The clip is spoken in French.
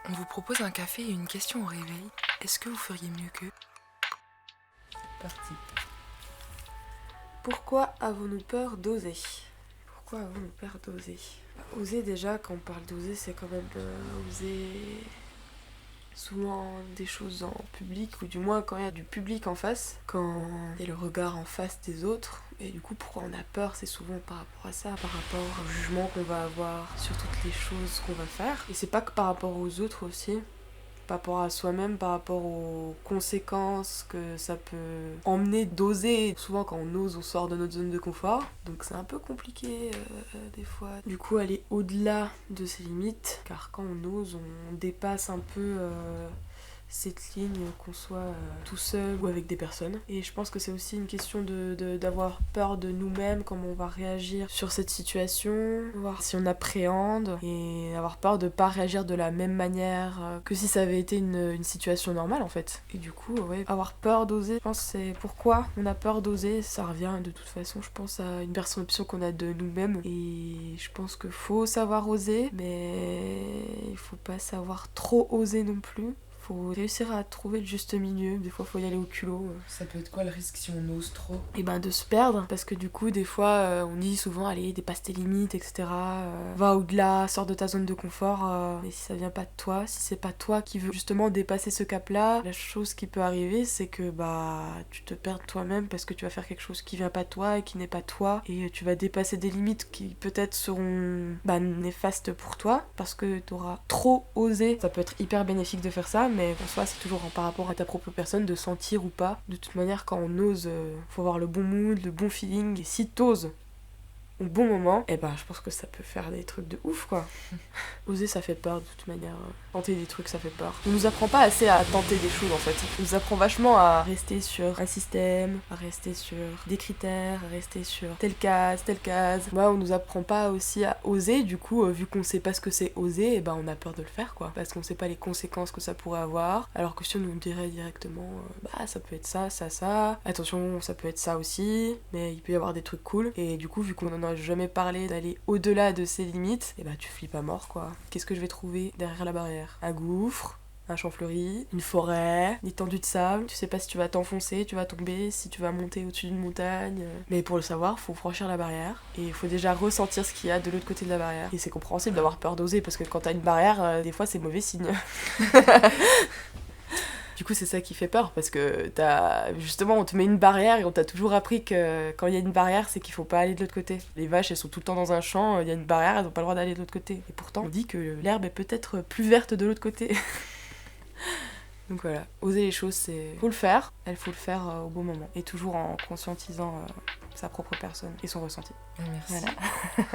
On vous propose un café et une question au réveil. Est-ce que vous feriez mieux qu'eux ? Parti. Pourquoi avons-nous peur d'oser ? Pourquoi avons-nous peur d'oser ? Oser, déjà, quand on parle d'oser, c'est quand même oser souvent des choses en public, ou du moins quand il y a du public en face, quand il y a le regard en face des autres. Et du coup, pourquoi on a peur, c'est souvent par rapport à ça, par rapport au jugement qu'on va avoir sur toutes les choses qu'on va faire. Et c'est pas que par rapport aux autres aussi, par rapport à soi-même, par rapport aux conséquences que ça peut emmener d'oser. Souvent quand on ose, on sort de notre zone de confort, donc c'est un peu compliqué des fois. Du coup, aller au-delà de ses limites, car quand on ose, on dépasse un peu cette ligne, qu'on soit tout seul ou avec des personnes. Et je pense que c'est aussi une question d'avoir peur de nous-mêmes, comment on va réagir sur cette situation, voir si on appréhende, et avoir peur de pas réagir de la même manière que si ça avait été une situation normale en fait. Et du coup, ouais, avoir peur d'oser, je pense que c'est pourquoi on a peur d'oser, ça revient de toute façon, je pense, à une perception qu'on a de nous-mêmes. Et je pense qu'il faut savoir oser, mais il faut pas savoir trop oser non plus. Faut réussir à trouver le juste milieu. Des fois, faut y aller au culot. Ça peut être quoi le risque si on ose trop ? Et ben de se perdre, parce que du coup, des fois, on dit souvent, allez, dépasse tes limites, etc. Va au-delà, sors de ta zone de confort. Mais si ça vient pas de toi, si c'est pas toi qui veux justement dépasser ce cap-là, la chose qui peut arriver, c'est que tu te perds toi-même parce que tu vas faire quelque chose qui vient pas de toi et qui n'est pas toi. Et tu vas dépasser des limites qui peut-être seront néfastes pour toi, parce que t'auras trop osé. Ça peut être hyper bénéfique de faire ça, mais en soi, c'est toujours par rapport à ta propre personne de sentir ou pas. De toute manière, quand on ose, faut avoir le bon mood, le bon feeling. Et si t'oses au bon moment, je pense que ça peut faire des trucs de ouf, quoi. Oser, ça fait peur, de toute manière. Tenter des trucs, ça fait peur. On nous apprend pas assez à tenter des choses, en fait. On nous apprend vachement à rester sur un système, à rester sur des critères, à rester sur telle case, telle case. On nous apprend pas aussi à oser, du coup, vu qu'on sait pas ce que c'est oser, on a peur de le faire, quoi. Parce qu'on sait pas les conséquences que ça pourrait avoir. Alors que si on nous dirait directement, ça peut être ça, ça, ça. Attention, ça peut être ça aussi, mais il peut y avoir des trucs cool. Et du coup, vu qu'on en a jamais parlé d'aller au-delà de ses limites, tu flippes à mort, quoi. Qu'est-ce que je vais trouver derrière la barrière ? Un gouffre, un champ fleuri, une forêt, une étendue de sable. Tu sais pas si tu vas t'enfoncer, tu vas tomber, si tu vas monter au-dessus d'une montagne. Mais pour le savoir, faut franchir la barrière et il faut déjà ressentir ce qu'il y a de l'autre côté de la barrière. Et c'est compréhensible d'avoir peur d'oser parce que quand t'as une barrière, des fois c'est mauvais signe. Du coup, c'est ça qui fait peur, parce que justement, on te met une barrière et on t'a toujours appris que quand il y a une barrière, c'est qu'il faut pas aller de l'autre côté. Les vaches, elles sont tout le temps dans un champ, il y a une barrière, elles ont pas le droit d'aller de l'autre côté. Et pourtant, on dit que l'herbe est peut-être plus verte de l'autre côté. Donc voilà, oser les choses, faut le faire, faut le faire au bon moment. Et toujours en conscientisant sa propre personne et son ressenti. Merci. Voilà.